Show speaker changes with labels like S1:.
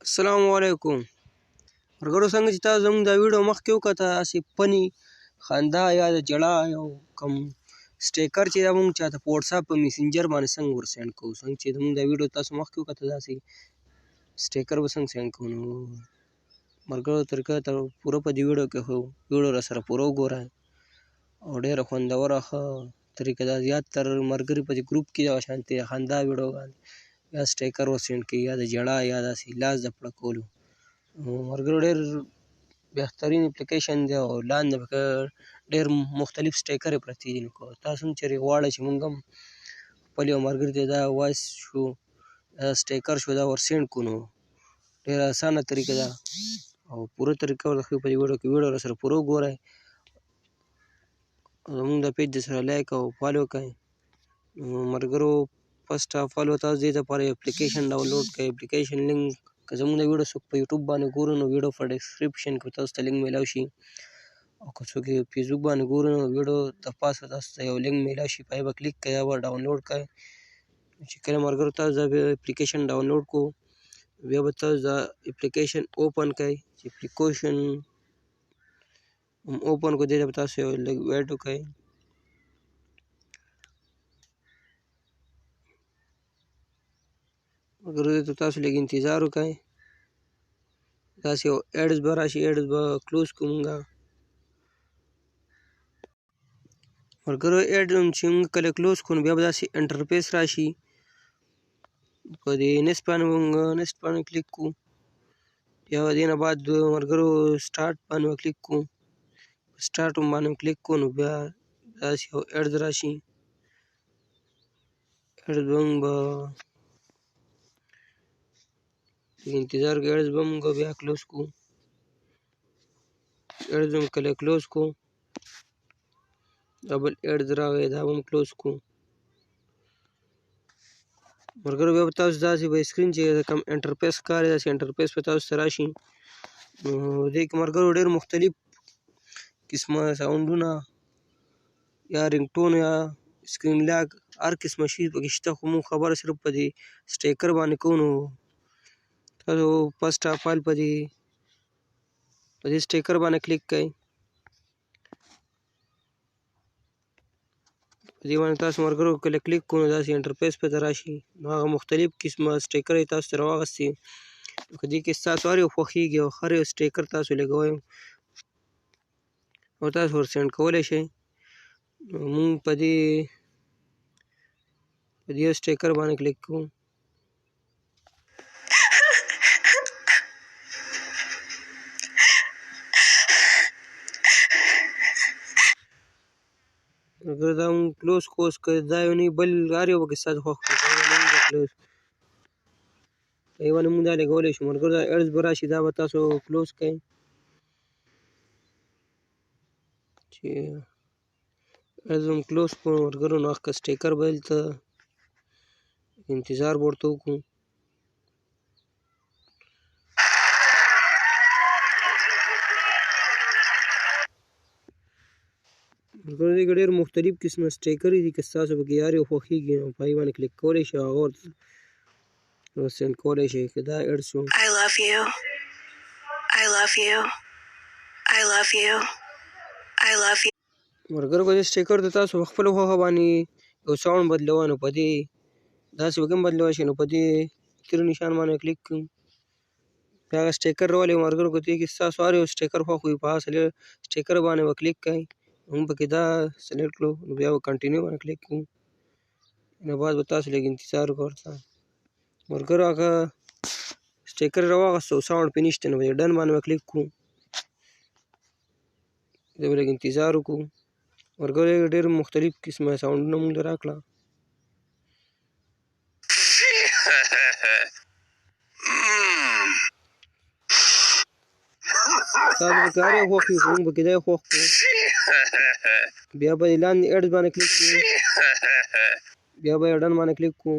S1: السلام علیکم ورګړو څنګه چې تاسو زموږ دا ویډیو مخکې وکته هسې فني خندا یا د ژړا یو کم سټیکر چې دا مونږ چاته په وټساپ په میسنجر باندې څنګه ور سینډ کوو څنګه چې زموږ دا ویډیو تاسو مخکې وکته داسې سټیکر به څنګه سینډ کوو نو ملګرو طریقه ته پوره په دې ویډیو کې خو ویډیو راسره پوره وګورئ او ډېره خوندوره ښه طریقه ده زیاتره ملګري په دې ګروپ کې دغه شانتې خندا ویډیوګانې یا سټیکر ور سینډ کوي یا د ژړا یا داسې لاس د پړکولو ملګرو ډېر بهترین اپلیکیشن دی او لاندې پکې ډېر مختلف سټیکر یې پرتې دي نو که تاسو هم چېرې غواړئ چې مونږ هم خپل یو ملګري ته دا وایس شو سټیکر شو دا ور سینډ کړو نو ډېره اسانه طریقه ده او پوره طریقه ورته ښیو په دې ویډیو کې ویډیو راسره پوره وګورئ او زموږ دا پیج درسره لایک او فالو کړئ نو ملګرو فرسټ اف آل به تاسو دې دپاره یو اپلیکیشن ډاونلوډ کړئ اپلیکیشن لینک که زموږ دا ویډیو څوک په یوټیوب باندې ګوري نو ویډیو په ډسکرپشن کې تاسو ته لینک میلاو شي او که څوک یې فیسبوک باندې ګوري نو ویډیو د پاسه تاسو ته یو لینک میلاو شي په هغې به کلیک کړئ یا به ډاونلوډ کړئ چې کله ملګرو تاسو دا اپلیکیشن ډاونلوډ کړو بیا به تاسو دا اپلیکیشن اوپن کړئ چې اپلیکیشن اوپن کړو دې ته به تاسو یو لږ ویټ وکړئ ملګرو دې ته تاسو لږ انتظار وکړئ داسې یو ایډز به راشي ایډز به کلوز کړو مونږه ملګرو ایډ چې مونږ کله کلوز کړو نو بیا به داسې انټرفیس راشي په دې نیکسټ باندې مونږ نیکسټ باندې کلیک کړو بیا به دې نه بعد ملګرو سټارټ باندې به کلیک کړو سټارټ باندې کلیک کړو نو بیا داسې یو ایډز راشي ایډز به مونږ به انتظار کې ایډز به مونږ بیا کلوز کړو ایډز هم کله کلوز کړو دا بل ایډز راغی دا به هم کلوز کړو ملګرو بیا به تاسو داسې به سکرین چې کوم انټرفیس ښکاري داسې انټرفیس به تاسو ته راشي نو دې کې ملګرو ډېر مختلف قسمه ساوندونه یا رنګټون یا سکرین لاک هر قسمه شي پکې شته خو مونږ خبره صرف په دې سټیکر باندې کوو نو تاسو فرسټ اف آل په دې سټیکر باندې کلیک کړئ په دې باندې تاسو ملګرو کله کلیک کړو نو داسې انټرفیس په ته راشي نو هغه مختلف قسمه سټیکر یې تاسو ته راواخیستې نو که دې کې ستاسو هر یو خوښېږي او هر یو سټیکر تاسو لګوئ او تاسو ور سینډ کولی شئ نو مونږ په دې یو سټیکر باندې کلیک کوو ملګرو دا مونږ کلوز کړو که دا یو نه بل هر یو پکې ستاسو خوښ کړو په یې باندې مونږ دا لګولی شو ملګرو دا ایډز به راشي دا به تاسو کلوز کړئ چې ایډز هم کلوز کړو ملګرو نو که سټیکر به دلته انتظار به ورته وکړو ملګرو دې کې ډېر مختلف قسمه سټیکرې دي که ستاسو پکې هر یو خوښېږي نو په هغې باندې کلیک کولی شئ هغه ورته سینډ کولی شئ که دا ایډ شو ملګرو که دې سټیکر ته تاسو په خپله خوښه باندې یو ساوند بدلوئ نو په دې داسې به هم بدلولی شئ نو په دې تیر نشان باندې کلیک کړو بیا هغه سټیکر راولئ ملګرو که دې کې ستاسو هر یو سټیکر خوښ وي په هغه سټیکر باندې به کلیک کړئ مونږ پکې دا سلیکټ کړو نو بیا به کنټینیو باندې کلیک کړو نه بعد به تاسو لږ انتظار وکړو ورته ملګرو هغه سټیکر یې راواخیست او ساوند پرې نشته نو په دې ډن باندې به کلیک کړو دې به لږ انتظار وکړو ملګرو ډېر مختلف قسمه ساوندونه مونږ ته راکړه تاسو پکې هر یو خوښ وي خو مونږ پکې دا یې خوښ کړو بیا به یې لاندې ایډز باندې کلیک کړو بیا به یې ډن باندې کلیک کړو